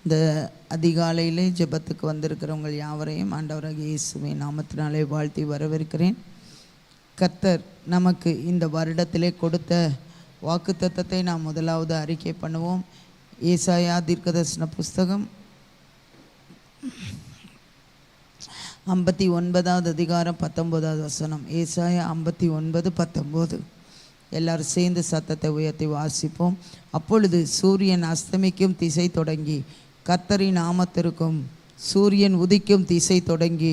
இந்த அதிகாலையிலே ஜெபத்துக்கு வந்திருக்கிறவங்க யாவரையும் ஆண்டவராகிய இயேசுவின் நாமத்தினாலே வாழ்த்தி வரவேற்கிறேன். கர்த்தர் நமக்கு இந்த வருடத்திலே கொடுத்த வாக்குத்தத்தத்தை நாம் முதலாவது அறிக்கை பண்ணுவோம். ஏசாயா தீர்க்கதரிசன புஸ்தகம் 59வது அதிகாரம் 19வது வசனம். ஏசாயா 59:19. எல்லாரும் சேர்ந்து சத்தத்தை உயர்த்தி வாசிப்போம். அப்பொழுது சூரியன் அஸ்தமிக்கும் திசை தொடங்கி கர்த்தரின் நாமத்திற்கும் சூரியன் உதிக்கும் திசை தொடங்கி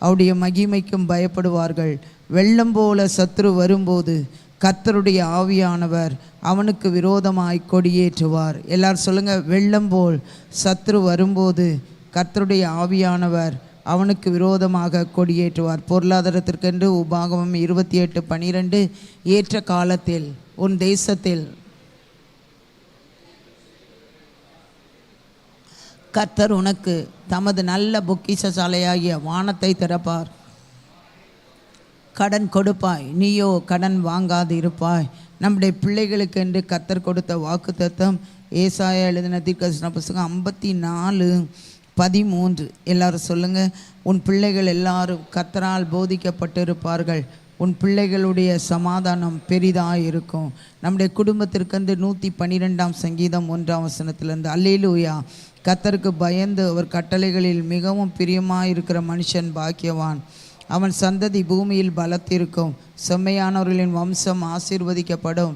அவருடைய மகிமைக்கும் பயப்படுவார்கள். வெள்ளம் போல சத்துரு வரும்போது கர்த்தருடைய ஆவியானவர் அவனுக்கு விரோதமாய் கொடியேற்றுவார். எல்லாரும் சொல்லுங்க, வெள்ளம் போல் சத்துரு வரும்போது கர்த்தருடைய ஆவியானவர் அவனுக்கு விரோதமாக கொடியேற்றுவார். பொருளாதாரத்திற்கென்று உபாகமம் 28:12. ஏற்ற காலத்தில் உன் தேசத்தில் கர்த்தர் உனக்கு தமது நல்ல பொக்கிஷசாலையாகிய வானத்தை திறப்பார். கடன் கொடுப்பாய், நீயோ கடன் வாங்காது இருப்பாய். நம்முடைய பிள்ளைகளுக்கென்று கர்த்தர் கொடுத்த வாக்குத்தத்தம் ஏசாயா எழுதின தீர்க்கதரிசன புஸ்தகம் 54:13. எல்லாரும் சொல்லுங்கள், உன் பிள்ளைகள் எல்லாரும் கர்த்தரால் போதிக்கப்பட்டு இருப்பார்கள். உன் பிள்ளைகளுடைய சமாதானம் பெரிதாக இருக்கும். நம்முடைய குடும்பத்திற்கென்று 112 சங்கீதம் 1 வசனத்திலிருந்து அல்லேலூயா. கர்த்தருக்கு பயந்து அவர் கட்டளைகளில் மிகவும் பிரியமாக இருக்கிற மனுஷன் பாக்கியவான். அவன் சந்ததி பூமியில் பலத்திருக்கும். செம்மையானவர்களின் வம்சம் ஆசீர்வதிக்கப்படும்.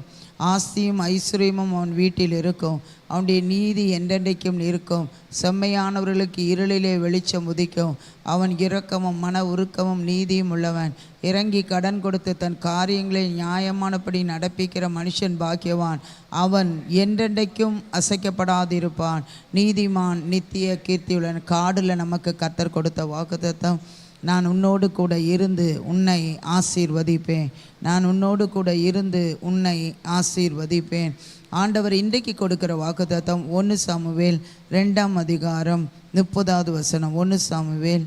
ஆஸ்தியும் ஐஸ்வர்யமும் அவன் வீட்டில் இருக்கும். அவனுடைய நீதி என்றென்றைக்கும் இருக்கும். செம்மையானவர்களுக்கு இருளிலே வெளிச்சம் உதிக்கும். அவன் இரக்கமும் மன உருக்கமும் நீதியும் உள்ளவன். இறங்கி கடன் கொடுத்து தன் காரியங்களை நியாயமானபடி நடப்பிக்கிற மனுஷன் பாக்கியவான். அவன் என்றென்றைக்கும் அசைக்கப்படாதிருப்பான். நீதிமான் நித்திய கீர்த்தியுள்ளன். காடில் நமக்கு கர்த்தர் கொடுத்த வாக்குத்தத்தம், நான் உன்னோடு கூட இருந்து உன்னை ஆசீர்வதிப்பேன். நான் உன்னோடு கூட இருந்து உன்னை ஆசீர்வதிப்பேன். ஆண்டவர் இன்றைக்கு கொடுக்கிற வாக்குத்தத்தம் 1 சாமுவேல் 2 அதிகாரம் 30வது வசனம். 1 சாமுவேல்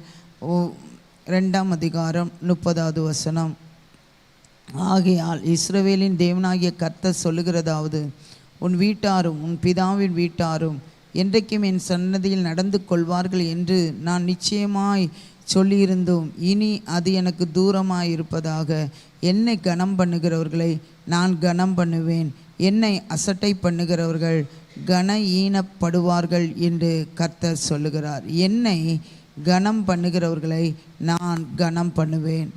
2 அதிகாரம் 30வது வசனம். ஆகையால் இஸ்ரவேலின் தேவனாகிய கர்த்தர் சொல்லுகிறதாவது, உன் வீட்டாரும் உன் பிதாவின் வீட்டாரும் என்றைக்கும் என் சன்னதியில் நடந்து கொள்வார்கள் என்று நான் நிச்சயமாய் சொல்லியிருந்தோம். இனி அது எனக்கு தூரமாய் இருப்பதாக. என்னை கனம் பண்ணுகிறவர்களை நான் கனம் பண்ணுவேன். என்னை அசட்டை பண்ணுகிறவர்கள் கன ஈனப்படுவார்கள் என்று கர்த்தர் சொல்லுகிறார். என்னை கனம் பண்ணுகிறவர்களை நான் கனம் பண்ணுவேன்.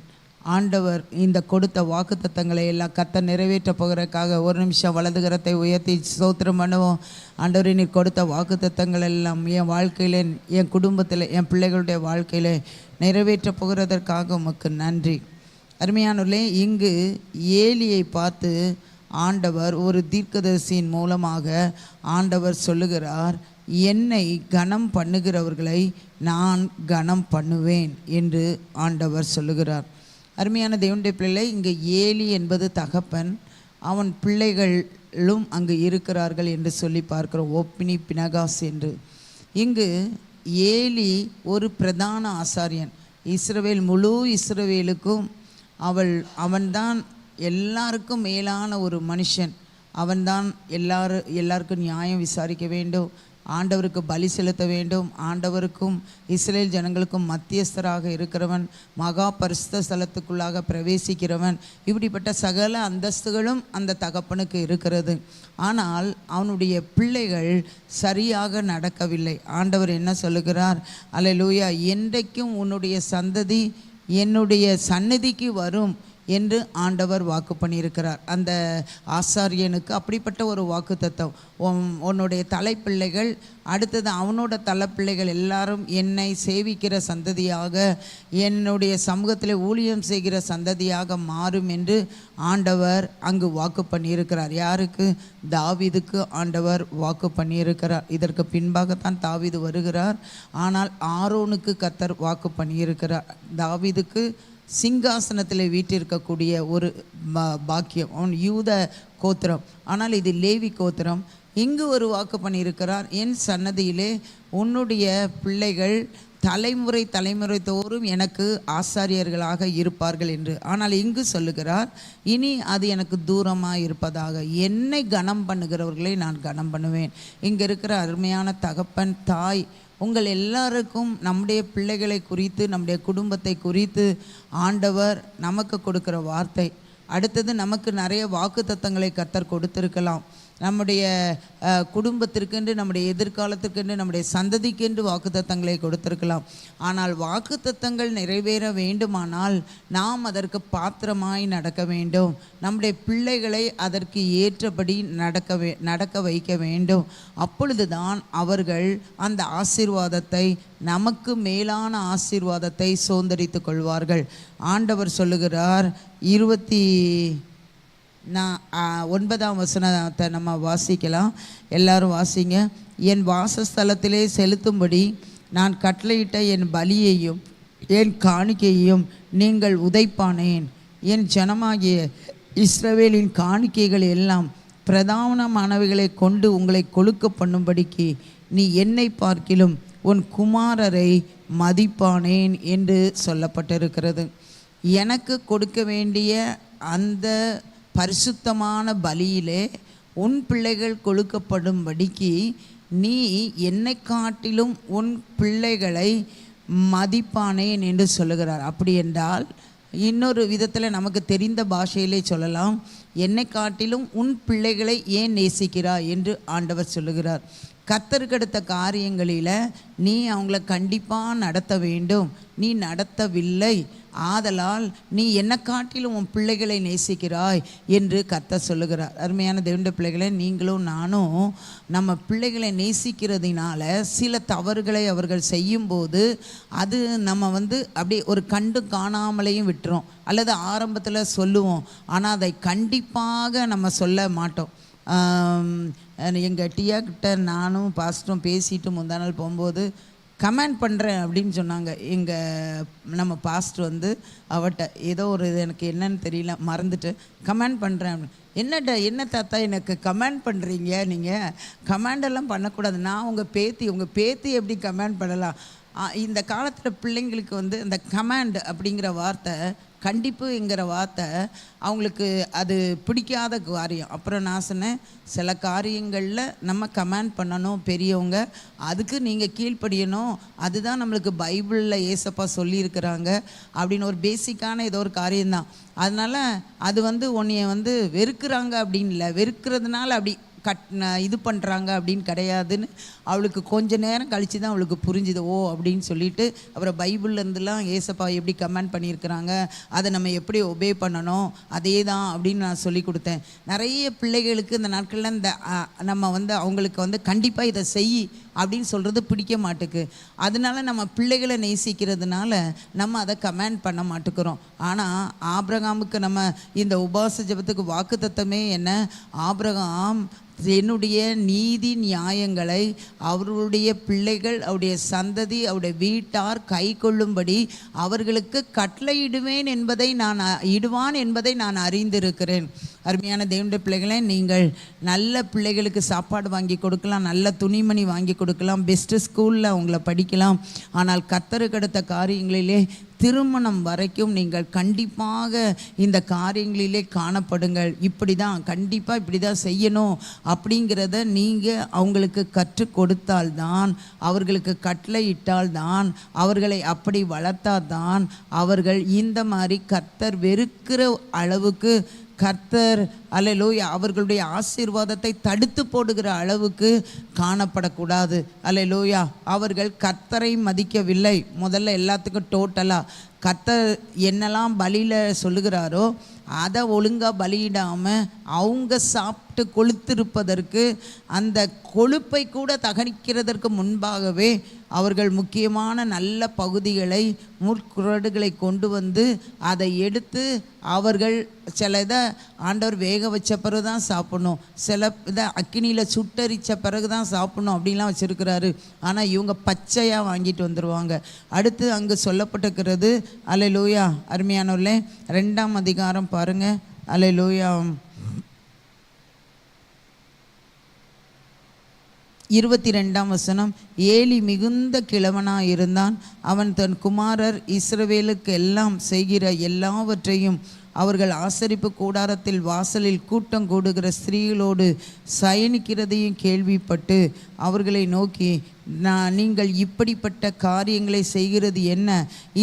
ஆண்டவர் இந்த கொடுத்த வாக்குத்தத்தங்களை எல்லாம் கர்த்தர் நிறைவேற்ற போகிறதுக்காக ஒரு நிமிஷம் வலதுகரத்தை உயர்த்தி ஸ்தோத்திரம் பண்ணுவோம். ஆண்டவர் நீர் கொடுத்த வாக்குத்தத்தங்கள் எல்லாம் என் வாழ்க்கையில், என் குடும்பத்தில், என் பிள்ளைகளுடைய வாழ்க்கையில் நிறைவேற்ற போகிறதற்காக உமக்கு நன்றி. அருமையானவர்களே, இங்கு ஏலியை பார்த்து ஆண்டவர் ஒரு தீர்க்கதரிசியின் மூலமாக ஆண்டவர் சொல்லுகிறார், என்னை கனம் பண்ணுகிறவர்களை நான் கனம் பண்ணுவேன் என்று ஆண்டவர் சொல்லுகிறார். அருமையான தேவனுடைய பிள்ளை, இங்கு ஏலி என்பது தகப்பன், அவன் பிள்ளைகளும் அங்கு இருக்கிறார்கள் என்று சொல்லி பார்க்கிறோம். ஒப்னி, பினகாஸ் என்று. இங்கு ஏலி ஒரு பிரதான ஆசாரியன். முழு இஸ்ரவேலுக்கும் அவன்தான் எல்லாருக்கும் மேலான ஒரு மனுஷன். அவன்தான் எல்லாருக்கும் நியாயம் விசாரிக்க வேண்டும், ஆண்டவருக்கு பலி செலுத்த வேண்டும், ஆண்டவருக்கும் இஸ்ரேல் ஜனங்களுக்கும் மத்தியஸ்தராக இருக்கிறவன், மகா பரிசுத்த ஸ்தலத்துக்குள்ளாக பிரவேசிக்கிறவன். இப்படிப்பட்ட சகல அந்தஸ்துகளும் அந்த தகப்பனுக்கு இருக்கிறது. ஆனால் அவனுடைய பிள்ளைகள் சரியாக நடக்கவில்லை. ஆண்டவர் என்ன சொல்லுகிறார்? அல்லேலூயா. என்றைக்கும் உன்னுடைய சந்ததி என்னுடைய சந்நிதிக்கு வரும் என்று ஆண்டவர் வாக்கு பண்ணியிருக்கிறார். அந்த ஆசாரியனுக்கு அப்படிப்பட்ட ஒரு வாக்கு தத்தம். உன்னுடைய தலைப்பிள்ளைகள், அடுத்தது அவனோட தலைப்பிள்ளைகள் எல்லாரும் என்னை சேவிக்கிற சந்ததியாக, என்னுடைய சமூகத்தில் ஊழியம் செய்கிற சந்ததியாக மாறும் என்று ஆண்டவர் அங்கு வாக்கு பண்ணியிருக்கிறார். யாருக்கு? தாவீதுக்கு ஆண்டவர் வாக்கு பண்ணியிருக்கிறார். இதற்கு பின்பாகத்தான் தாவீது வருகிறார். ஆனால் ஆரோனுக்கு கர்த்தர் வாக்கு பண்ணியிருக்கிறார். தாவீதுக்கு சிங்காசனத்தில் வீட்டிருக்கக்கூடிய ஒரு பாக்கியம். அவன் யூத கோத்திரம், ஆனால் இது லேவி கோத்திரம். இங்கு ஒரு வாக்கு பண்ணியிருக்கிறார், என் சன்னதியிலே உன்னுடைய பிள்ளைகள் தலைமுறை தலைமுறை தோறும் எனக்கு ஆசாரியர்களாக இருப்பார்கள் என்று. ஆனால் இங்கு சொல்லுகிறார், இனி அது எனக்கு தூரமாக இருப்பதாக, என்னை கனம் பண்ணுகிறவர்களை நான் கனம் பண்ணுவேன். இங்கே இருக்கிற அருமையான தகப்பன் தாய் உங்கள் எல்லாருக்கும் நம்முடைய பிள்ளைகளை குறித்து, நம்முடைய குடும்பத்தை குறித்து ஆண்டவர் நமக்கு கொடுக்கிற வார்த்தை. அடுத்தது, நமக்கு நிறைய வாக்குத்தத்தங்களை கர்த்தர் கொடுத்திருக்கலாம். நம்முடைய குடும்பத்திற்கென்று, நம்முடைய எதிர்காலத்திற்கென்று, நம்முடைய சந்ததிக்கென்று வாக்குத்தத்தங்களை கொடுத்திருக்கலாம். ஆனால் வாக்குத்தத்தங்கள் நிறைவேற வேண்டுமானால் நாம் அதற்கு பாத்திரமாய் நடக்க வேண்டும். நம்முடைய பிள்ளைகளை அதற்கு ஏற்றபடி நடக்க வைக்க வேண்டும். அப்பொழுதுதான் அவர்கள் அந்த ஆசீர்வாதத்தை, நமக்கு மேலான ஆசீர்வாதத்தை சுதந்தரித்து கொள்வார்கள். ஆண்டவர் சொல்லுகிறார், 29ஆம் வசனத்தை நம்ம வாசிக்கலாம். எல்லாரும் வாசிங்க. என் வாசஸ்தலத்திலே செலுத்தும்படி நான் கட்டளையிட்ட என் பலியையும் என் காணிக்கையையும் நீங்கள் உதைப்பானேன். என் ஜனமாகிய இஸ்ரவேலின் காணிக்கைகள் எல்லாம் பிரதானமானவைகளை கொண்டு உங்களை கொழுக்க பண்ணும்படிக்கு நீ என்னை பார்க்கிலும் உன் குமாரரை மதிப்பானேன் என்று சொல்லப்பட்டிருக்கிறது. எனக்கு கொடுக்க வேண்டிய அந்த பரிசுத்தமான பலியிலே உன் பிள்ளைகள் கொழுக்கப்படும்படிக்கு நீ என்னை காட்டிலும் உன் பிள்ளைகளை மதிப்பானேன் என்று சொல்லுகிறார். அப்படி என்றால் இன்னொரு விதத்தில் நமக்கு தெரிந்த பாஷையிலே சொல்லலாம், என்னை காட்டிலும் உன் பிள்ளைகளை ஏன் நேசிக்கிறாய் என்று ஆண்டவர் சொல்லுகிறார். கர்த்தருக்கடுத்த காரியங்களில் நீ அவங்கள கண்டிப்பாக நடத்த வேண்டும். நீ நடத்தவில்லை, ஆதலால் நீ என்னை காட்டிலும் உன் பிள்ளைகளை நேசிக்கிறாய் என்று கர்த்தர் சொல்லுகிறார். அருமையான தேவனுடைய பிள்ளைகளை, நீங்களும் நானும் நம்ம பிள்ளைகளை நேசிக்கிறதுனால சில தவறுகளை அவர்கள் செய்யும்போது அது நம்ம அப்படியே ஒரு கண்டு காணாமலையும் விட்டுரும், அல்லது ஆரம்பத்தில் சொல்லுவோம், ஆனால் அதை கண்டிப்பாக நம்ம சொல்ல மாட்டோம். எங்கள் டியா கிட்ட நானும் பாஸ்டரும் பேசிட்டு முந்தா நாள் போகும்போது கமெண்ட் பண்ணுறேன் அப்படின்னு சொன்னாங்க. நம்ம பாஸ்டர் அவட்ட ஏதோ ஒரு இது எனக்கு என்னன்னு தெரியல, மறந்துட்டு கமெண்ட் பண்ணுறேன். என்ன தாத்தா எனக்கு கமெண்ட் பண்ணுறீங்க? நீங்கள் கமெண்டெல்லாம் பண்ணக்கூடாது. நான் உங்கள் பேத்தி எப்படி கமெண்ட் பண்ணலாம்? இந்த காலத்தில் பிள்ளைங்களுக்கு அந்த கமெண்ட் அப்படிங்கிற வார்த்தை, கண்டிப்புங்கிற வார்த்தை அவங்களுக்கு அது பிடிக்காத காரியம். அப்புறம் நான் சொன்னேன், சில காரியங்களில் நம்ம கமெண்ட் பண்ணணும் பெரியவங்க, அதுக்கு நீங்கள் கீழ்ப்படியணும், அதுதான் நம்மளுக்கு பைபிளில் ஏசப்பா சொல்லியிருக்கிறாங்க அப்படின்னு ஒரு பேசிக்கான ஏதோ ஒரு காரியம்தான். அதனால் அது உன்னைய வெறுக்கிறாங்க அப்படின்னு இல்லை, வெறுக்கிறதுனால அப்படி இது பண்ணுறாங்க அப்படின்னு கிடையாதுன்னு அவளுக்கு கொஞ்ச நேரம் கழித்து தான் அவளுக்கு புரிஞ்சுது. ஓ அப்படின்னு சொல்லிட்டு அப்புறம் பைபிள்லேருந்துலாம் ஏசப்பா எப்படி கமெண்ட் பண்ணியிருக்கிறாங்க, அதை நம்ம எப்படி ஒபே பண்ணணும், அதே தான் அப்படின்னு நான் சொல்லி கொடுத்தேன். நிறைய பிள்ளைகளுக்கு இந்த நாட்களில் நம்ம அவங்களுக்கு கண்டிப்பாக இதை செய் அப்படின்னு சொல்கிறது பிடிக்க மாட்டுக்கு. அதனால நம்ம பிள்ளைகளை நேசிக்கிறதுனால நம்ம அதை கமெண்ட் பண்ண மாட்டுக்கிறோம். ஆனால் ஆபிரகாமுக்கு நம்ம இந்த உபவாச ஜெபத்துக்கு வாக்குத்தத்தமே என்ன? ஆபிரகாம் என்னுடைய நீதி நியாயங்களை அவர்களுடைய பிள்ளைகள், அவருடைய சந்ததி, அவருடைய வீட்டார் கை கொள்ளும்படி அவர்களுக்கு கட்டளையிடுவேன் என்பதை நான் அறிந்திருக்கிறேன். அருமையான தேவனுடைய பிள்ளைகளை, நீங்கள் நல்ல பிள்ளைகளுக்கு சாப்பாடு வாங்கி கொடுக்கலாம், நல்ல துணிமணி வாங்கி கொடுக்கலாம், பெஸ்ட்டு ஸ்கூலில் அவங்கள படிக்கலாம். ஆனால் கர்த்தருக்கு அடுத்த காரியங்களிலே திருமணம் வரைக்கும் நீங்கள் கண்டிப்பாக இந்த காரியங்களிலே காணப்படுங்கள். கண்டிப்பாக இப்படி தான் செய்யணும் அப்படிங்கிறத நீங்கள் அவங்களுக்கு கற்றுக் கொடுத்தால்தான், அவர்களுக்கு கட்டளை இட்டால்தான், அவர்களை அப்படி வளர்த்தால்தான் அவர்கள் இந்த மாதிரி கர்த்தர் வெறுக்கிற அளவுக்கு, கர்த்தர் அல்லேலூயா அவர்களுடைய ஆசீர்வாதத்தை தடுத்து போடுகிற அளவுக்கு காணப்படக்கூடாது. அல்லேலூயா. அவர்கள் கர்த்தரை மதிக்கவில்லை. முதல்ல எல்லாத்துக்கும் டோட்டலாக கர்த்தர் என்னெல்லாம் பலியில் சொல்லுகிறாரோ அதை ஒழுங்காக பலியிடாமல் அவங்க சாப்பிட்டு கொழுத்திருப்பதற்கு, அந்த கொழுப்பை கூட தகனிக்கிறதற்கு முன்பாகவே அவர்கள் முக்கியமான நல்ல பகுதிகளை, முற்குறடுகளை கொண்டு அதை எடுத்து அவர்கள் சில இதை ஆண்டவர் வேக வச்ச பிறகு தான் சாப்பிடணும், சில இதை அக்கினியில் சுட்டரித்த பிறகு தான் சாப்பிடணும் அப்படின்லாம் வச்சுருக்கிறாரு. ஆனால் இவங்க பச்சையாக வாங்கிட்டு வந்துடுவாங்க. அடுத்து அங்கு சொல்லப்பட்டிருக்கிறது, அல்லேலூயா அருமையானவர்களே, 2ஆம் அதிகாரம் பாருங்கள். அல்லேலூயா 22ஆம் வசனம், ஏலி மிகுந்த கிழவனாய் இருந்தான். அவன் தன் குமாரர் இஸ்ரவேலுக்கு எல்லாம் செய்கிற எல்லாவற்றையும் அவர்கள் ஆசரிப்பு கூடாரத்தில் வாசலில் கூட்டம் கூடுகிற ஸ்திரீகளோடு சயனிக்கிறதையும் கேள்விப்பட்டு அவர்களை நோக்கி, நீங்கள் இப்படிப்பட்ட காரியங்களை செய்கிறது என்ன?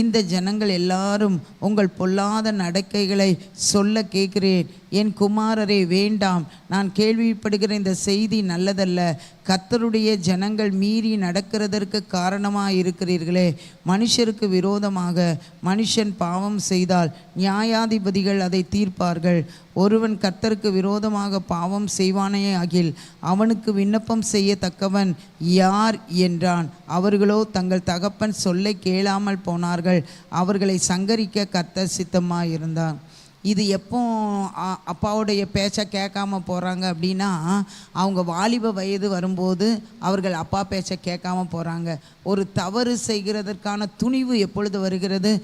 இந்த ஜனங்கள் எல்லாரும் உங்கள் பொல்லாத நடக்கைகளை சொல்ல கேட்கிறேன். என் குமாரரே, வேண்டாம். நான் கேள்விப்படுகிற இந்த செய்தி நல்லதல்ல. கர்த்தருடைய ஜனங்கள் மீறி நடக்கிறதற்கு காரணமாக இருக்கிறீர்களே. மனுஷருக்கு விரோதமாக மனுஷன் பாவம் செய்தால் நியாயாதிபதிகள் அதை தீர்ப்பார்கள். ஒருவன் கர்த்தருக்கு விரோதமாக பாவம் செய்வானே ஆகில் அவனுக்கு விண்ணப்பம் செய்யத்தக்கவன் யார் என்றான். அவர்களோ தங்கள் தகப்பன் சொல்லை கேளாமல் போனார்கள். அவர்களை சங்கரிக்க கர்த்தர் சித்தமாயிருந்தார். இது எப்போ அப்பாவுடைய பேச்சை கேட்காம போகிறாங்க அப்படின்னா, அவங்க வாலிப வயது வரும்போது அவர்கள் அப்பா பேச்சை கேட்காம போகிறாங்க. ஒரு தவறு செய்கிறதற்கான துணிவு எப்பொழுது வருகிறது?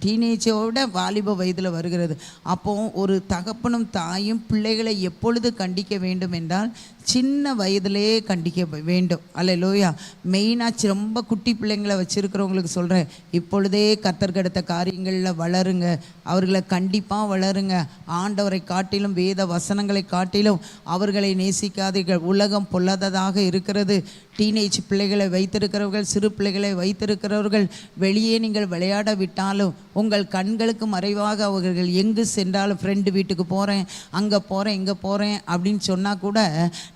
டீனேஜோட வாலிப வயதில் வருகிறது. அப்போது ஒரு தகப்பனும் தாயும் பிள்ளைகளை எப்பொழுது கண்டிக்க வேண்டும் என்றால் சின்ன வயதிலே கண்டிக்க வேண்டும். அல்லேலூயா. மெயினாக ரொம்ப குட்டி பிள்ளைங்களை வச்சுருக்கிறவங்களுக்கு சொல்கிறேன், இப்பொழுதே கர்த்தர்க்கடுத்த காரியங்களில் வளருங்க. அவர்களை கண்டிப்பாக வளருங்க. ஆண்டவரை காட்டிலும் வேத வசனங்களை காட்டிலும் அவர்களை நேசிக்காதீர்கள். உலகம் பொல்லாததாக இருக்கிறது. டீனேஜ் பிள்ளைகளை வைத்திருக்கிறவர்கள், சிறு பிள்ளைகளை வைத்திருக்கிறவர்கள் வெளியே நீங்கள் விளையாட விட்டாலும் உங்கள் கண்களுக்கு மறைவாக அவர்கள் எங்கு சென்றாலும், ஃப்ரெண்டு வீட்டுக்கு போகிறேன், அங்கே போகிறேன், இங்கே போகிறேன் அப்படின்னு சொன்னால் கூட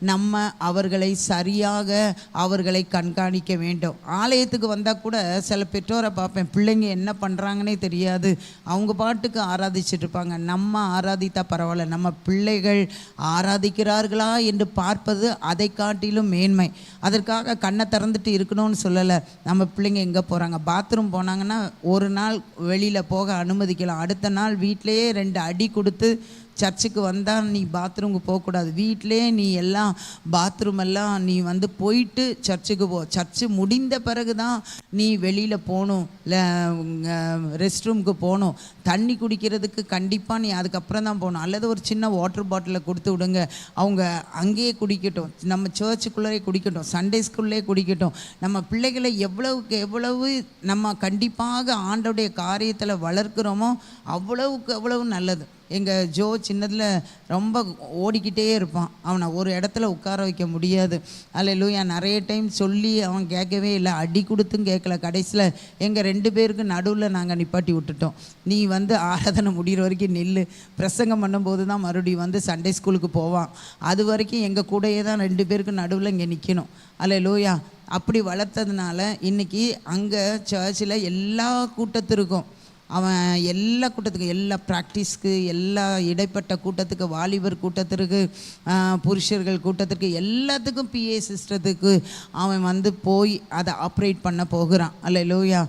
நம்ம அவர்களை சரியாக அவர்களை கண்காணிக்க வேண்டும். ஆலயத்துக்கு வந்தால் கூட சில பெற்றோரை பார்ப்பேன், பிள்ளைங்க என்ன பண்ணுறாங்கன்னே தெரியாது, அவங்க பாட்டுக்கு ஆராதிச்சுட்டு இருப்பாங்க. நம்ம ஆராதித்தா பரவாயில்ல, நம்ம பிள்ளைகள் ஆராதிக்கிறார்களா என்று பார்ப்பது அதை காட்டிலும் மேன்மை. அதற்காக கண்ணை திறந்துட்டு இருக்கணும்னு சொல்லலை. நம்ம பிள்ளைங்க எங்கே போகிறாங்க, பாத்ரூம் போனாங்கன்னா ஒரு நாள் வெளியில் போக அனுமதிக்கலாம். அடுத்த நாள் வீட்டிலையே 2 அடி கொடுத்து சர்ச்சுக்கு வந்தால் நீ பாத்ரூமுக்கு போகக்கூடாது. வீட்டிலே நீ எல்லாம் பாத்ரூம் எல்லாம் நீ போயிட்டு சர்ச்சுக்கு போ. சர்ச்சு முடிந்த பிறகு தான் நீ வெளியில் போகணும், இல்லை ரெஸ்ட் ரூமுக்கு போகணும். தண்ணி குடிக்கிறதுக்கு கண்டிப்பாக நீ அதுக்கப்புறம் தான் போகணும். அல்லது ஒரு சின்ன வாட்டர் பாட்டிலை கொடுத்து விடுங்க, அவங்க அங்கேயே குடிக்கட்டும். நம்ம சர்ச்சுக்குள்ளே குடிக்கட்டும், சண்டே ஸ்கூல்லே குடிக்கட்டும். நம்ம பிள்ளைகளை எவ்வளவுக்கு எவ்வளவு நம்ம கண்டிப்பாக ஆண்டோடைய காரியத்தில் வளர்க்குறோமோ அவ்வளவுக்கு அவ்வளவு நல்லது. எங்கள் ஜோ சின்னதில் ரொம்ப ஓடிக்கிட்டே இருப்பான். அவனை ஒரு இடத்துல உட்கார வைக்க முடியாது. அல்லேலூயா. நிறைய டைம் சொல்லி அவன் கேட்கவே இல்லை, அடி கொடுத்தும் கேட்கல. கடைசியில் எங்கள் 2 பேருக்கு நடுவில் நாங்கள் நிப்பாட்டி விட்டுட்டோம். நீ ஆராதனை முடிகிற வரைக்கும் நில்லு, பிரசங்கம் பண்ணும்போது தான் மறுபடியும் சண்டே ஸ்கூலுக்கு போவான். அது வரைக்கும் எங்கள் கூடையே தான் 2 பேருக்கு நடுவில் இங்கே நிற்கணும். அல்லேலூயா. அப்படி வளர்த்ததுனால இன்றைக்கி அங்கே சர்ச்சில் எல்லா கூட்டத்திற்கும், அவன் எல்லா கூட்டத்துக்கு, எல்லா ப்ராக்டிஸ்க்கு, எல்லா இடைப்பட்ட கூட்டத்துக்கு, வாலிபர் கூட்டத்திற்கு, புருஷர்கள் கூட்டத்திற்கு, எல்லாத்துக்கும் பிஏ சிஸ்டத்துக்கு அவன் போய் அதை ஆப்ரேட் பண்ண போகிறான். அல்லேலூயா.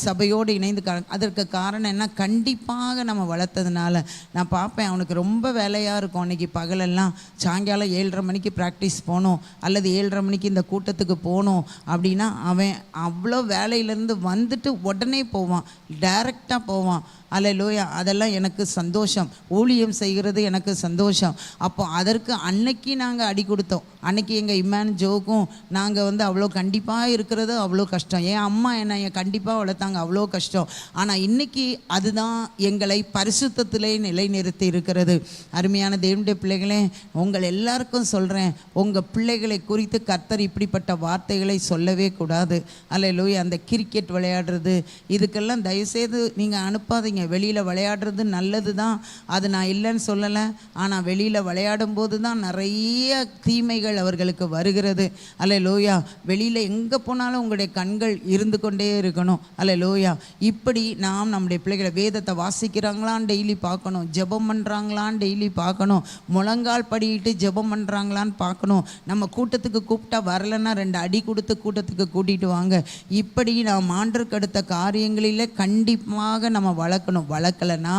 சபையோடு இணைந்து அதற்கு காரணம் என்ன? கண்டிப்பாக நம்ம வளர்த்ததுனால. நான் பார்ப்பேன், அவனுக்கு ரொம்ப வேலையாக இருக்கும். அன்றைக்கி பகலெல்லாம் சாயங்காலம் 7:30 மணிக்கு ப்ராக்டிஸ் போகணும், அல்லது 7:30 மணிக்கு இந்த கூட்டத்துக்கு போகணும் அப்படின்னா அவன் அவ்வளோ வேலையிலேருந்து வந்துட்டு உடனே போவான், டைரக்ட் போவான். அல்லேலூயா. அதெல்லாம் எனக்கு சந்தோஷம். ஊழியம் செய்கிறது எனக்கு சந்தோஷம். அப்போ அதற்கு அன்னைக்கு நாங்கள் அடி கொடுத்தோம். அன்னைக்கு எங்கள் இம்மான் ஜோக்கும் நாங்கள் அவ்வளோ கண்டிப்பாக இருக்கிறது அவ்வளோ கஷ்டம். என் அம்மா என்னை கண்டிப்பாக வளர்த்தாங்க, அவ்வளோ கஷ்டம். ஆனால் இன்னைக்கு அதுதான் எங்களை பரிசுத்தத்திலே நிலைநிறுத்தி இருக்கிறது. அருமையான தேவனுடைய பிள்ளைகளே, உங்கள் எல்லாருக்கும் சொல்கிறேன், உங்கள் பிள்ளைகளை குறித்து கர்த்தர் இப்படிப்பட்ட வார்த்தைகளை சொல்லவே கூடாது. அல்லேலூயா. அந்த கிரிக்கெட் விளையாடுறது இதுக்கெல்லாம் தயவுசெய்து நீங்கள் அனுப்பாதீங்க. வெளியில் விளையாடுறது நல்லது தான், அது நான் இல்லைன்னு சொல்லலை. ஆனால் வெளியில் விளையாடும் போது தான் நிறைய தீமைகள் அவர்களுக்கு வருகிறது. அல்லேலூயா. வெளியில் எங்கே போனாலும் உங்களுடைய கண்கள் இருந்து கொண்டே இருக்கணும். அல்லேலூயா. இப்படி நாம் நம்முடைய பிள்ளைகளை வேதத்தை வாசிக்கிறாங்களான்னு டெய்லி பார்க்கணும், ஜெபம் பண்ணுறாங்களான்னு டெய்லி பார்க்கணும், முழங்கால் படியிட்டு ஜெபம் பண்ணுறாங்களான்னு பார்க்கணும். நம்ம கூட்டத்துக்கு கூப்பிட்டா வரலைன்னா 2 அடி கொடுத்து கூட்டத்துக்கு கூட்டிகிட்டு வாங்க. இப்படி நாம் ஆண்டருக்கு அடுத்த காரியங்களில் கண்டிப்பாக நம்ம வளர்க்கணும். வளர்க்கலைன்னா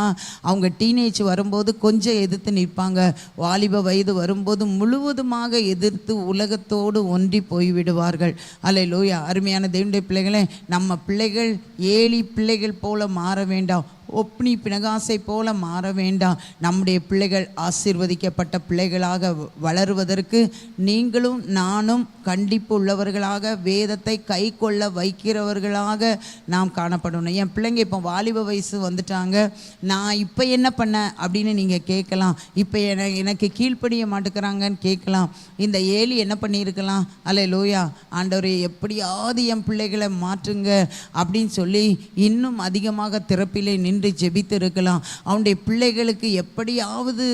அவங்க டீனேஜ் வரும்போது கொஞ்சம் எதிர்த்து நிற்பாங்க. வாலிப வயது வரும்போது முழுவதுமாக எதிர்த்து உலகத்தோடு ஒன்றி போய்விடுவார்கள். அல்லேலூயா. அருமையான தேவனுடைய பிள்ளைகளே, நம்ம பிள்ளைகள் ஏலி பிள்ளைகள் போல மாற வேண்டாம். ஒப்னி பினகாசை போல மாற வேண்டாம். நம்முடைய பிள்ளைகள் ஆசீர்வதிக்கப்பட்ட பிள்ளைகளாக வளருவதற்கு நீங்களும் நானும் கண்டிப்பு உள்ளவர்களாக, வேதத்தை கை கொள்ள வைக்கிறவர்களாக நாம் காணப்படணும். என் பிள்ளைங்க இப்போ வாலிப வயசு வந்துட்டாங்க, நான் இப்போ என்ன பண்ண அப்படின்னு நீங்கள் கேட்கலாம். இப்போ எனக்கு கீழ்ப்படிய மாட்டேங்கிறாங்கன்னு கேட்கலாம். இந்த ஏலி என்ன பண்ணியிருக்கலாம்? அல்லேலூயா, ஆண்டவரே எப்படியாவது என் பிள்ளைகளை மாற்றுங்க அப்படின்னு சொல்லி இன்னும் அதிகமாக திறப்பிலே நின்று ஜெபித்து இருக்கலாம். அவனுடைய பிள்ளைகளுக்கு எப்படியாவது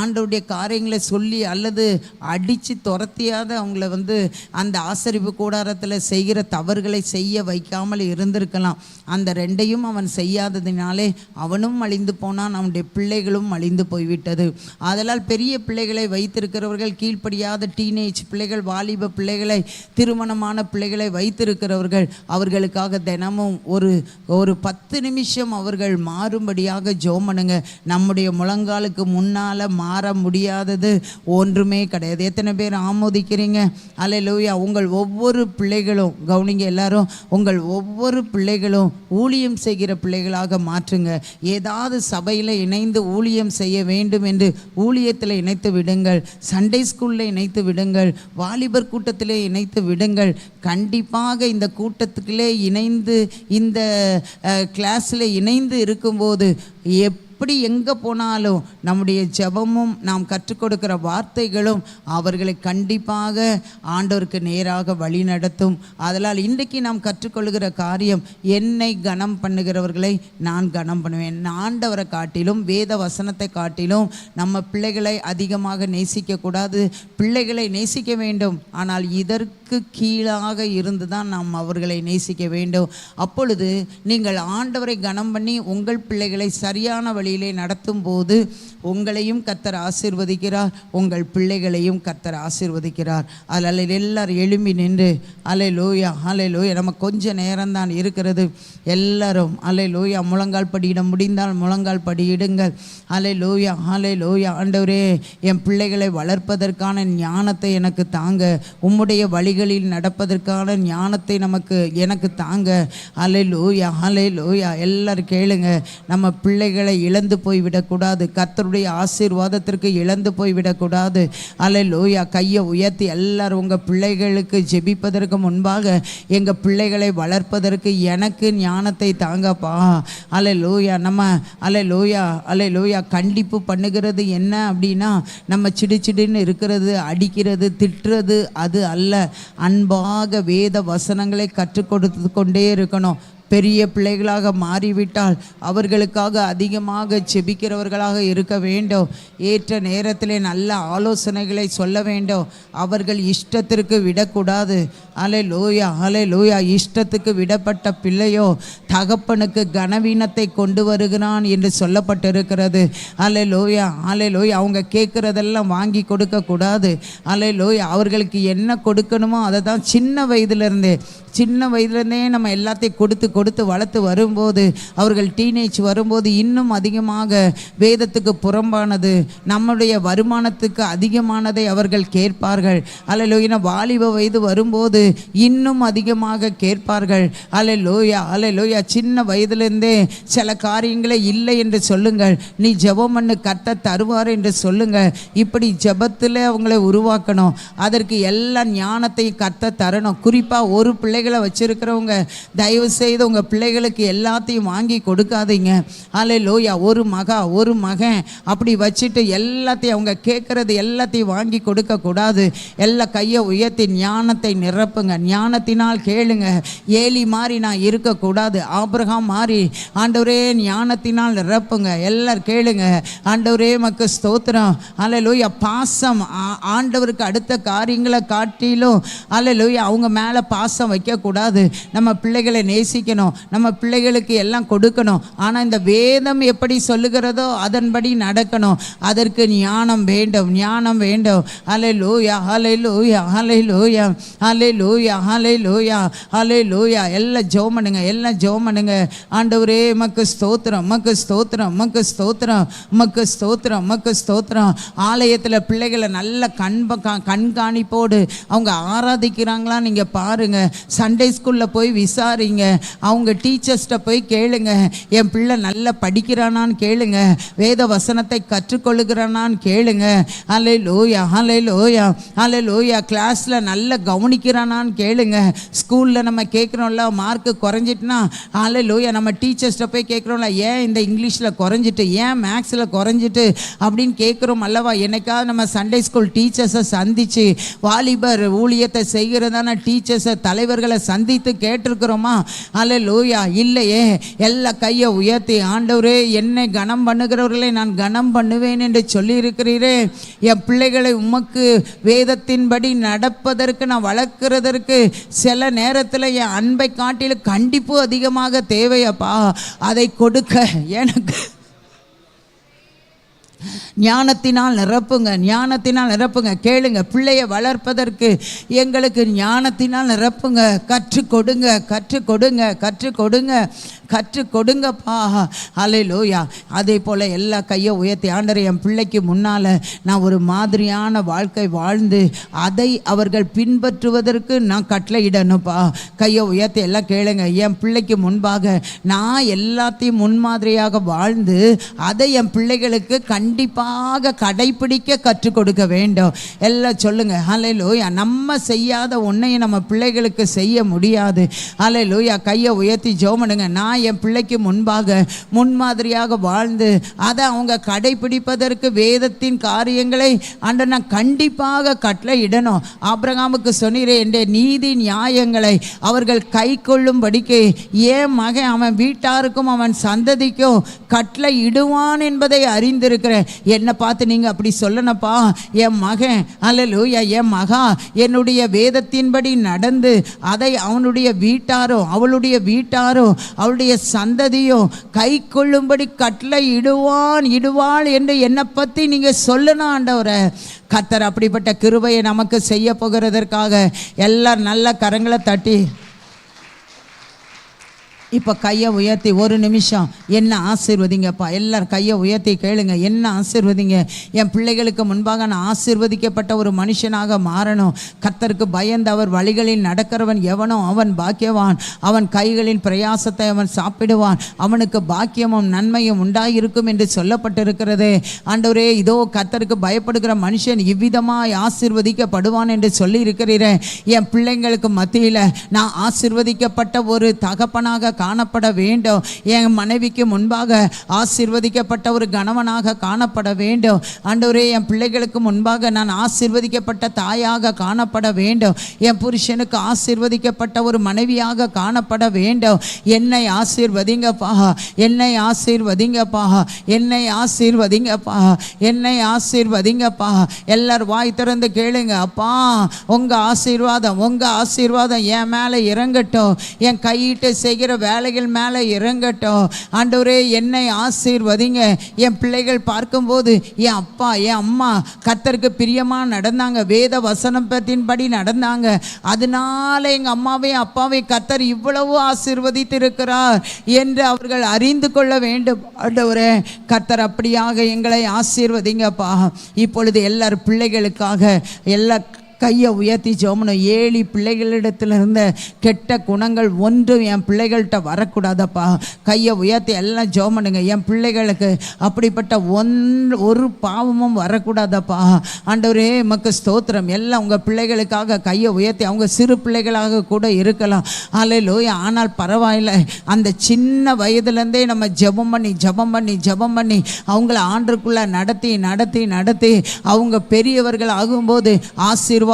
ஆண்டவருடைய காரியங்களை சொல்லி அல்லது அடித்து துரத்தியாவது அவங்கள அந்த ஆசரிப்பு கூடாரத்தில் செய்கிற தவறுகளை செய்ய வைக்காமல் இருந்திருக்கலாம். அந்த ரெண்டையும் அவன் செய்யாததினாலே அவனும் அழிந்து போனான், அவனுடைய பிள்ளைகளும் அழிந்து போய்விட்டது. அதனால் பெரிய பிள்ளைகளை வைத்திருக்கிறவர்கள், கீழ்ப்படியாத டீனேஜ் பிள்ளைகள், வாலிப பிள்ளைகளை, திருமணமான பிள்ளைகளை வைத்திருக்கிறவர்கள் அவர்களுக்காக தினமும் ஒரு 10 நிமிஷம் அவர்கள் மாறும்படியாக ஜெபம் பண்ணுங்க. நம்முடைய முழங்காலுக்கு முன்னால் மாற முடியாதது ஒன்றுமே கிடையாது. எத்தனை பேர் ஆமோதிக்கிறீங்க? அல்லேலூயா. உங்கள் ஒவ்வொரு பிள்ளைகளும், கவனிங்க எல்லாரும், உங்கள் ஒவ்வொரு பிள்ளைகளும் ஊழியம் செய்கிற பிள்ளைகளாக மாற்றுங்க. ஏதாவது சபையில் இணைந்து ஊழியம் செய்ய வேண்டும் என்று ஊழியத்தில் இணைத்து விடுங்கள். சண்டே ஸ்கூலில் இணைத்து விடுங்கள். வாலிபர் கூட்டத்திலே இணைத்து விடுங்கள். கண்டிப்பாக இந்த கூட்டத்துக்குள்ளே இணைந்து, இந்த கிளாஸில் இணைந்து இருக்கும்போது எப்படி எங்கே போனாலும் நம்முடைய ஜெபமும் நாம் கற்றுக் கொடுக்கிற வார்த்தைகளும் அவர்களை கண்டிப்பாக ஆண்டவருக்கு நேராக வழி நடத்தும். அதனால் இன்றைக்கு நாம் கற்றுக்கொள்கிற காரியம், என்னை கனம் பண்ணுகிறவர்களை நான் கனம் பண்ணுவேன். ஆண்டவரை காட்டிலும், வேத வசனத்தை காட்டிலும் நம்ம பிள்ளைகளை அதிகமாக நேசிக்கக்கூடாது. பிள்ளைகளை நேசிக்க வேண்டும், ஆனால் இதற்கு கீழாக இருந்து தான் நாம் அவர்களை நேசிக்க வேண்டும். அப்பொழுது நீங்கள் ஆண்டவரை கனம் பண்ணி உங்கள் பிள்ளைகளை சரியான வழியிலே நடத்தும் போது உங்களையும் கர்த்தர் ஆசீர்வதிக்கிறார், உங்கள் பிள்ளைகளையும் கர்த்தர் ஆசீர்வதிக்கிறார். அதில் எல்லாரும் எழும்பி நின்று அல்லேலூயா அல்லேலூயா. நம்ம கொஞ்ச நேரம்தான் இருக்கிறது. எல்லாரும் அல்லேலூயா முழங்கால் படியிட முடிந்தால் முழங்கால் படியிடுங்கள். அல்லேலூயா அல்லேலூயா. ஆண்டவரே, என் பிள்ளைகளை வளர்ப்பதற்கான ஞானத்தை எனக்கு தாங்க, உம்முடைய வழிகளில் நடப்பதற்கான ஞானத்தை எனக்கு தாங்க. அல்லேலூயா அல்லேலூயா. எல்லாரும் கேளுங்க. நம்ம பிள்ளைகளை இழந்து போய்விடக்கூடாது, கர்த்தருடைய ஆசீர்வாதத்திற்கு இழந்து போய்விடக்கூடாது. அல்லேலூயா. கையை உயர்த்தி எல்லாரும் உங்கள் பிள்ளைகளுக்கு ஜெபிப்பதற்கு முன்பாக, எங்கள் பிள்ளைகளை வளர்ப்பதற்கு எனக்கு ஞானத்தை தாங்கப்பா. அல்லேலூயா. நம்ம அல்லேலூயா அல்லேலூயா கண்டிப்பு பண்ணுகிறது என்ன அப்படின்னா, நம்ம சிடுச்சிடுன்னு இருக்கிறது, அடிக்கிறது, திட்டுறது அது அல்ல. அன்பாக வேத வசனங்களை கற்றுக் கொடுத்து கொண்டே இருக்கணும். பெரிய பிள்ளைகளாக மாறிவிட்டால் அவர்களுக்காக அதிகமாக ஜெபிக்கிறவர்களாக இருக்க வேண்டும். ஏற்ற நேரத்திலே நல்ல ஆலோசனைகளை சொல்ல வேண்டும். அவர்கள் இஷ்டத்திற்கு விடக்கூடாது. அல்லேலூயா அல்லேலூயா. இஷ்டத்துக்கு விடப்பட்ட பிள்ளையோ தகப்பனுக்கு கனவீனத்தை கொண்டு வருகிறான் என்று சொல்லப்பட்டிருக்கிறது. அல்லேலூயா அல்லேலூயா. அவங்க கேட்குறதெல்லாம் வாங்கி கொடுக்கக்கூடாது. அல்லேலூயா. அவர்களுக்கு என்ன கொடுக்கணுமோ அதை தான் சின்ன வயதிலிருந்தே நம்ம எல்லாத்தையும் கொடுத்து வளர்த்து வரும்போது, அவர்கள் டீனேஜ் வரும்போது இன்னும் அதிகமாக வேதத்துக்கு புறம்பானது, நம்முடைய வருமானத்துக்கு அதிகமானதை அவர்கள் கேட்பார்கள். அல்லேலூயா. வாலிப வயது வரும்போது இன்னும் அதிகமாக கேட்பார்கள். அல்லேலூயா அல்லேலூயா. சின்ன வயதிலிருந்தே சில காரியங்களே இல்லை என்று சொல்லுங்கள். நீ ஜெபம் பண்ணு, கர்த்தர் தருவார் என்று சொல்லுங்கள். இப்படி ஜெபத்தில் அவங்களை உருவாக்கணும். அதற்கு எல்லா ஞானத்தையும் கர்த்தர் தரணும். குறிப்பாக ஒரு பிள்ளைகளை வச்சிருக்கிறவங்க, தயவு செய்து உங்கள் பிள்ளைகளுக்கு எல்லாத்தையும் வாங்கி கொடுக்காதீங்க. அல்லேலூயா. ஒரு மகன் அப்படி வச்சுட்டு எல்லாத்தையும் அவங்க கேட்குறது எல்லாத்தையும் வாங்கி கொடுக்கக்கூடாது. எல்லா கையை உயர்த்தி ஞானத்தை நிரப்புங்க. ஞானத்தினால் கேளுங்க. ஏலி மாதிரி நான் இருக்கக்கூடாது, ஆபிரகாம் மாதிரி ஆண்டவரே ஞானத்தினால் நிரப்புங்க. எல்லாரும் கேளுங்க. ஆண்டவரே மக்கு ஸ்தோத்திரம். அல்லேலூயா. பாசம், ஆண்டவருக்கு அடுத்த காரியங்களை காட்டிலும் அல்லேலூயா அவங்க மேலே பாசம் வைக்கக்கூடாது. நம்ம பிள்ளைகளை நேசிக்கணும், நம்ம பிள்ளைகளுக்கு எல்லாம் கொடுக்கணும். ஆனால் இந்த வேதம் எப்படி சொல்லுகிறதோ அதன்படி நடக்கணும். அதற்கு ஞானம் வேண்டும், ஞானம் வேண்டும். அல்லேலூயா அல்லேலூயா அல்லேலூயா அல்லேலூயா அல்லேலூயா அல்லேலூயா. எல்லாம் ஜெபம் பண்ணுங்க, எல்லாம் ஜெபம் பண்ணுங்க. ஆண்டவரே மக்கு ஸ்தோத்திரம், மக்கு ஸ்தோத்திரம், மக்கு ஸ்தோத்திரம், மக்கு ஸ்தோத்திரம், மக்கு ஸ்தோத்திரம். ஆலயத்தில் பிள்ளைகளை நல்ல கண்காணிப்போடு அவங்க ஆராதிக்கிறாங்களா நீங்கள் பாருங்க. சண்டே ஸ்கூலில் போய் விசாரிங்க, அவங்க டீச்சர்ஸ்கிட்ட போய் கேளுங்க, என் பிள்ளை நல்லா படிக்கிறானான்னு கேளுங்க, வேத வசனத்தை கற்றுக்கொள்ளுகிறானான்னு கேளுங்க. ஹல்லேலூயா ஹல்லேலூயா ஹல்லேலூயா. கிளாஸில் நல்லா கவனிக்கிறானான்னு கேளுங்க. ஸ்கூலில் நம்ம கேட்குறோம்ல மார்க்கு குறைஞ்சிட்டுனா ஹல்லேலூயா நம்ம டீச்சர்ஸ்கிட்ட போய் கேட்குறோம்ல, ஏன் இந்த இங்கிலீஷில் குறைஞ்சிட்டு, ஏன் மேக்ஸில் குறைஞ்சிட்டு அப்படின்னு கேட்குறோம் அல்லவா. என்னைக்காவது நம்ம சண்டே ஸ்கூல் டீச்சர்ஸை சந்தித்து, வாலிபர் ஊழியத்தை செய்கிறதான டீச்சர்ஸை தலைவர்களை சந்தித்து கேட்டிருக்கிறோமா? ஹல்லேலூயா இல்லையே. எல்லா கையை உயர்த்தி, ஆண்டவரே என்னை கனம் பண்ணுகிறவர்களை நான் கனம் பண்ணுவேன் என்று சொல்லியிருக்கிறீரே, என் பிள்ளைகளை உமக்கு வேதத்தின்படி நடப்பதற்கு நான் வளர்க்கிறதற்கு சில நேரத்தில் என் அன்பை காட்டிலும் கண்டிப்பு அதிகமாக தேவையப்பா. அதை கொடுக்க எனக்கு ஞானத்தினால் நிரப்புங்க, ஞானத்தினால் நிரப்புங்க. கேளுங்க, பிள்ளையை வளர்ப்பதற்கு எங்களுக்கு ஞானத்தினால் நிரப்புங்க. கற்றுக் கொடுங்க, கற்றுக் கொடுங்க, கற்றுக் கொடுங்க, கற்றுக் கொடுங்கப்பா. ஹல்லேலூயா. அதே போல் எல்லா கையை உயர்த்தி, ஆண்டவரே என் பிள்ளைக்கு முன்னால் நான் ஒரு மாதிரியான வாழ்க்கை வாழ்ந்து அதை அவர்கள் பின்பற்றுவதற்கு நான் கட்டளையிடணும்ப்பா. கையை உயர்த்தி எல்லாம் கேளுங்க. என் பிள்ளைக்கு முன்பாக நான் எல்லாத்தையும் முன்மாதிரியாக வாழ்ந்து அதை என் பிள்ளைகளுக்கு கண்டிப்பாக கடைப்பிடிக்க கற்றுக் கொடுக்க வேண்டும். எல்லாம் சொல்லுங்க. ஹல்லேலூயா. நம்ம செய்யாத ஒன்றையும் நம்ம பிள்ளைகளுக்கு செய்ய முடியாது. ஹல்லேலூயா. கையை உயர்த்தி ஜெபம் பண்ணுங்க. நான் என் பிள்ளைக்கு முன்பாக முன்மாதிரியாக வாழ்ந்து அதை அவங்க கடைப்பிடிப்பதற்கு வேதத்தின் காரியங்களை ஆண்டவர் நான் கண்டிப்பாக கட்டளையிடணும். ஆபிரகாமுக்கு சொன்னீரே, என்ற நீதி நியாயங்களை அவர்கள் கை கொள்ளும்படிக்கு ஏன் மகன் அவன் வீட்டாருக்கும் அவன் சந்ததிக்கும் கட்டளை இடுவான் என்பதை அறிந்திருக்கிறேன். என்னை பார்த்து நீங்கள் அப்படி சொல்லணும்ப்பா. என் மகன் அல்லேலூயா, என் மகா என்னுடைய வேதத்தின்படி நடந்து அதை அவனுடைய வீட்டாரோ அவளுடைய வீட்டாரோ அவளுடைய சந்ததியும் கை கொள்ளும்படி கட்டளை இடுவாள் என்று என்னை பற்றி நீங்கள் சொல்லணும் ஆண்டவரே. கர்த்தர் அப்படிப்பட்ட கிருபையை நமக்கு செய்ய போகிறதற்காக எல்லாரும் நல்ல கரங்களை தட்டி இப்போ கையை உயர்த்தி ஒரு நிமிஷம் என்ன ஆசீர்வதிங்கப்பா. எல்லாரும் கையை உயர்த்தி கேளுங்க, என்ன ஆசீர்வதிங்க. என் பிள்ளைகளுக்கு முன்பாக நான் ஆசீர்வதிக்கப்பட்ட ஒரு மனுஷனாக மாறணும். கர்த்தருக்கு பயந்து அவர் வழிகளில் நடக்கிறவன் எவனோ அவன் பாக்கியவான். அவன் கைகளின் பிரயாசத்தை அவன் சாப்பிடுவான். அவனுக்கு பாக்கியமும் நன்மையும் உண்டாயிருக்கும் என்று சொல்லப்பட்டிருக்கிறது. ஆண்டவரே, இதோ கர்த்தருக்கு பயப்படுகிற மனுஷன் இவ்விதமாய் ஆசீர்வதிக்கப்படுவான் என்று சொல்லி இருக்கிறீரேன். என் பிள்ளைங்களுக்கு மத்தியில் நான் ஆசீர்வதிக்கப்பட்ட ஒரு தகப்பனாக காணப்பட வேண்டும். என் மனைவிக்கு முன்பாக ஆசீர்வதிக்கப்பட்ட ஒரு கணவனாக காணப்பட வேண்டும். ஆண்டவரே, என் பிள்ளைகளுக்கு முன்பாக நான் ஆசீர்வதிக்கப்பட்ட தாயாக காணப்பட வேண்டும். என் புருஷனுக்கு ஆசீர்வதிக்கப்பட்ட ஒரு மனைவியாக காணப்பட வேண்டும். என்னை ஆசீர்வதிங்கப்பா, என்னை ஆசீர்வதிங்கப்பா, என்னை ஆசீர்வதிங்கப்பா, என்னை ஆசீர்வதிங்கப்பா. எல்லாரும் வாய் திறந்து கேளுங்க. அப்பா, உங்க ஆசீர்வாதம் என் மேலே இறங்கட்டும். என் கையிட்டு செய்கிற வேலைகள் மேலே இறங்கட்டும். ஆண்டவரே, என்னை ஆசீர்வதிங்க. என் பிள்ளைகள் பார்க்கும்போது என் அப்பா என் அம்மா கர்த்தருக்கு பிரியமாக நடந்தாங்க, வேத வசனத்தின்படி நடந்தாங்க. அதனால எங்கள் அம்மாவையும் அப்பாவை கர்த்தர் இவ்வளவு ஆசீர்வதித்திருக்கிறார் என்று அவர்கள் அறிந்து கொள்ள வேண்டும். ஆண்டவரே, கர்த்தர் அப்படியாக எங்களை ஆசீர்வதிங்கப்பா. இப்பொழுது எல்லார் பிள்ளைகளுக்காக எல்லா கையை உயர்த்தி ஜெபம். ஏழி பிள்ளைகளிடத்தில் இருந்த கெட்ட குணங்கள் ஒன்றும் என் பிள்ளைகள்கிட்ட வரக்கூடாதப்பா. கையை உயர்த்தி எல்லாம் ஜெபம் பண்ணுங்க. என் பிள்ளைகளுக்கு அப்படிப்பட்ட ஒரு பாவமும் வரக்கூடாதப்பா. ஆண்டவரே, உமக்கு ஸ்தோத்திரம். எல்லாம் உங்கள் பிள்ளைகளுக்காக கையை உயர்த்தி, அவங்க சிறு பிள்ளைகளாக கூட இருக்கலாம். ஹல்லேலூயா. ஆனால் பரவாயில்லை, அந்த சின்ன வயதுலேருந்தே நம்ம ஜெபம் பண்ணி அவங்கள ஆண்டுக்குள்ளே நடத்தி அவங்க பெரியவர்கள் ஆகும்போது ஆசீர்வாதத்தின்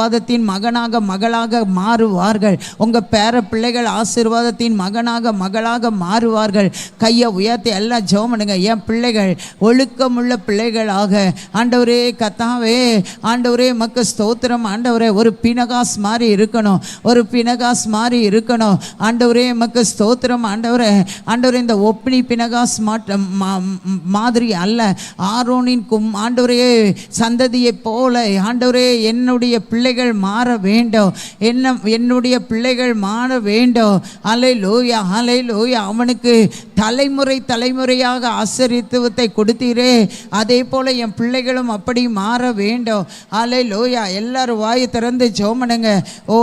மகளாக மாறுவார்கள். உங்கள் பேர பிள்ளைகள் ஆசீர்வாதத்தின் மகளாக மாறுவார்கள். கையை உயர்த்தி எல்லாம் ஜெபம் பண்ணுங்க. என் பிள்ளைகள் ஒழுக்கமுள்ள பிள்ளைகளாக, ஆண்டவரே கர்த்தாவே, ஆண்டவரே உமக்கு ஸ்தோத்திரம். ஆண்டவரே, ஒரு பினகாஸ் மாதிரி இருக்கணும். ஆண்டவரே உமக்கு ஸ்தோத்திரம். ஆண்டவரே, இந்த ஒப்னி பினகாஸ் மாதிரி அல்ல, ஆரோனின் ஆண்டவரே சந்ததியை போல ஆண்டவரே என்னுடைய பிள்ளை பிள்ளைகள் மாற வேண்டும், என்னுடைய பிள்ளைகள் மாற வேண்டும். ஹல்லேலூயா, ஹல்லேலூயா. அவனுக்கு தலைமுறையாக ஆசீர்வாதத்தை கொடுத்தீரே, அதே போல என் பிள்ளைகளும் அப்படி மாற வேண்டும். ஹல்லேலூயா. எல்லாரும் வாயை திறந்து ஜெபம் பண்ணுங்க. ஓ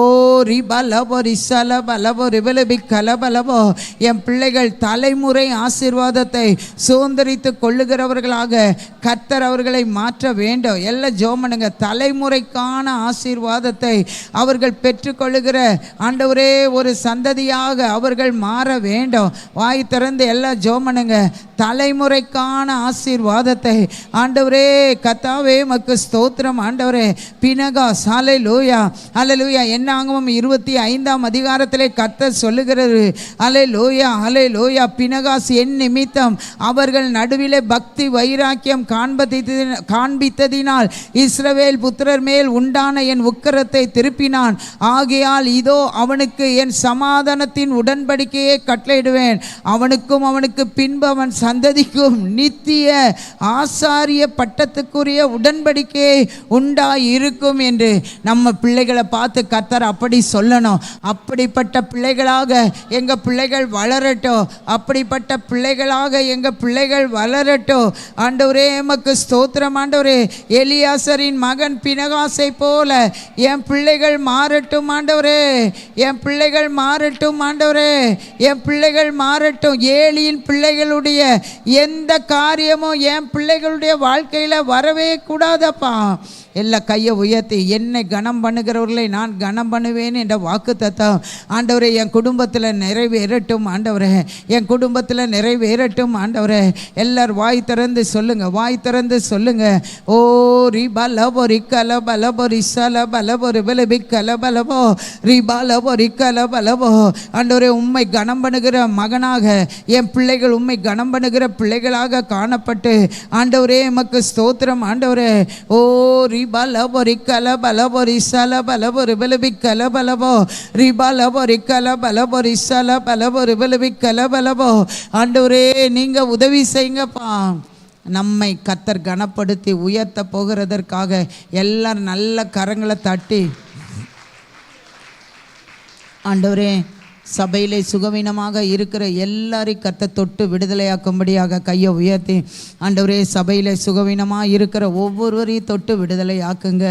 ரிபா லபோ ரிசலப லபோ ரிபலபி கலபலபோ. என் பிள்ளைகள் தலைமுறை ஆசீர்வாதத்தை சுதந்திரித்து கொள்ளுகிறவர்களாக கர்த்தர் அவர்களை மாற்ற வேண்டும். எல்லாம் ஜெபம் பண்ணுங்க. தலைமுறைக்கான ஆசீர்வாதத்தை அவர்கள் பெற்றுக்கொள்ளுகிற ஆண்டவரே ஒரு சந்ததியாக அவர்கள் மாற வேண்டும். வாய் திறந்து எல்லாம் ஜெபம் பண்ணுங்க. தலைமுறைக்கான ஆசீர்வாதத்தை ஆண்டவரே கர்த்தாவே மக்கு ஸ்தோத்திரம். ஆண்டவரே பினகாஸ், ஹல்லேலூயா, ஹல்லேலூயா. என்னாகமம் 25ஆம் அதிகாரத்திலே கர்த்தர் சொல்லுகிறது, ஹல்லேலூயா, ஹல்லேலூயா. பினகாஸ் என் நிமித்தம் அவர்கள் நடுவிலே பக்தி வைராக்கியம் காண்பித்ததினால் இஸ்ரவேல் புத்திரர் மேல் உண்டான என் உக்கிரத்தை திருப்பினான். ஆகையால் இதோ அவனுக்கு என் சமாதானத்தின் உடன்படிக்கையை கட்டளையிடுவேன். அவனுக்கும் அவனுக்கு பின்பு அவன் சந்ததிக்கும் நித்திய ஆசாரிய பட்டத்துக்குரிய உடன்படிக்கையை உண்டாயிருக்கும் என்று நம்ம பிள்ளைகளை பார்த்து கர்த்தர் அப்படி சொல்லணும். அப்படிப்பட்ட பிள்ளைகளாக எங்கள் பிள்ளைகள் வளரட்டும், அப்படிப்பட்ட பிள்ளைகளாக எங்கள் பிள்ளைகள் வளரட்டும். ஆண்டவரே எமக்கு ஸ்தோத்திரம். ஆண்டவரே எலியாசரின் மகன் பினகாசை போல என் பிள்ளைகள் மாறட்டும். ஆண்டவரே என் பிள்ளைகள் மாறட்டும். ஆண்டவரே என் பிள்ளைகள் மாறட்டும். ஏலியின் பிள்ளைகளுடைய எந்த காரியமும் என் பிள்ளைகளுடைய வாழ்க்கையில் வரவே கூடாதப்பா. எல்லா கையை உயர்த்தி என்னை கனம் பண்ணுகிறவர்களை நான் கனம் பண்ணுவேன் என்ற வாக்கு தத்தம் ஆண்டவரே என் குடும்பத்தில் நிறைவேறட்டும். ஆண்டவரே என் குடும்பத்தில் நிறைவேறட்டும். ஆண்டவரே எல்லாரும் வாய் திறந்து சொல்லுங்க, வாய் திறந்து சொல்லுங்க. ஓ ரிபா லபோ ரிக்கல பலபோ ரிசல பலபோ ரிபலபி கல பலபோ ரிபா லபோ ரிக்கல பலபோ. ஆண்டவரே உம்மை கனம் பண்ணுகிற மகனாக என் பிள்ளைகள் உம்மை கனம் பண்ணுகிற பிள்ளைகளாக காணப்பட்டு ஆண்டவரே எமக்கு ஸ்தோத்திரம். ஆண்டவரே ஓ ரிபா லபோ ரிக்கல பலபோ ரிசல பலபோ ரிபலபி கல பலபோ ரிபா லபோ ரிக்கல பலபோ ரிசல பலபோ ரிபலபி கல பலபோ. ஆண்டவரே நீங்க உதவி செய்யுங்கப்பா. நம்மை கர்த்தர் கனப்படுத்தி உயர்த்த போகிறதற்காக எல்லாரும் நல்ல கரங்களை தட்டி ஆண்டவரே சபையிலே சுகவீனமாக இருக்கிற எல்லாரையும் கர்த்தர் தொட்டு விடுதலையாக்கும்படியாக கையை உயர்த்தி ஆண்டவரே சபையிலே சுகவீனமாக இருக்கிற ஒவ்வொருவரையும் தொட்டு விடுதலையாக்குங்க.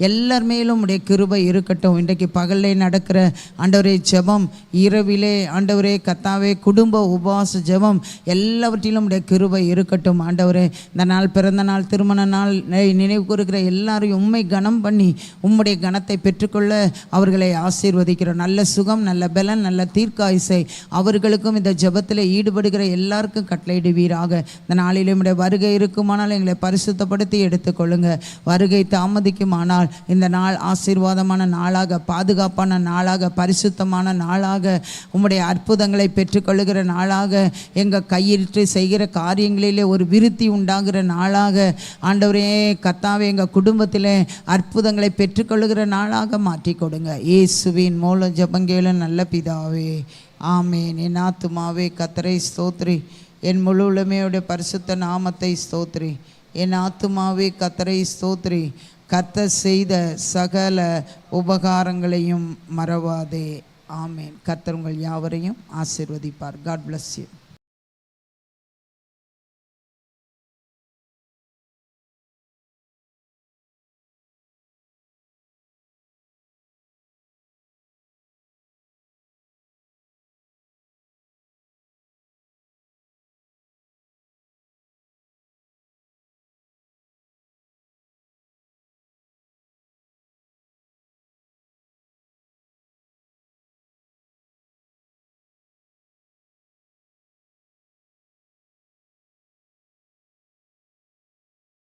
எல்லார் மேலும் உடைய கிருபை இருக்கட்டும். இன்றைக்கு பகலில் நடக்கிற ஆண்டவரே ஜெபம், இரவிலே ஆண்டவரே கர்த்தாவே குடும்ப உபவாச ஜெபம் எல்லாவற்றிலும் உடைய கிருபை இருக்கட்டும். ஆண்டவரே இந்த நாள் பிறந்த நாள் திருமண நாள் நினைவு கூறுகிற எல்லாரையும் உம்மை கனம் பண்ணி உம்முடைய கனத்தை பெற்றுக்கொள்ள அவர்களை ஆசீர்வதிக்கிறோம். நல்ல சுகம், நல்ல பலன், நல்ல தீர்க்காயுசை அவர்களுக்கும் இந்த ஜெபத்தில் ஈடுபடுகிற எல்லாருக்கும் கட்டளையிடுவீராக. இந்த நாளில் நம்முடைய வருகை இருக்குமானால் எங்களை பரிசுத்தப்படுத்தி எடுத்துக்கொள்ளுங்க. வருகை தாமதிக்குமானால் இந்த நாள் ஆசீர்வாதமான நாளாக, பாதுகாப்பான நாளாக, பரிசுத்தமான நாளாக, உம்முடைய அற்புதங்களை பெற்றுக்கொள்ளுகிற நாளாக, எங்கள் கையிட்டு செய்கிற காரியங்களிலே ஒரு விருத்தி உண்டாகிற நாளாக ஆண்டவரே கர்த்தாவே எங்கள் குடும்பத்தில் அற்புதங்களை பெற்றுக்கொள்ளுகிற நாளாக மாற்றி கொடுங்க. இயேசுவின் மூலம் ஜெபங்கேள நல்ல பிதாவே, ஆமேன். என் ஆத்துமாவே கர்த்தரை ஸ்தோத்திரி, என் முழு உலமையுடைய பரிசுத்த நாமத்தை ஸ்தோத்திரி. என் ஆத்துமாவே கர்த்தரை ஸ்தோத்திரி, கர்த்தர் செய்த சகல உபகாரங்களையும் மறவாதே. ஆமேன். கர்த்தர் உங்கள் யாவரையும் ஆசீர்வதிப்பார். God bless you.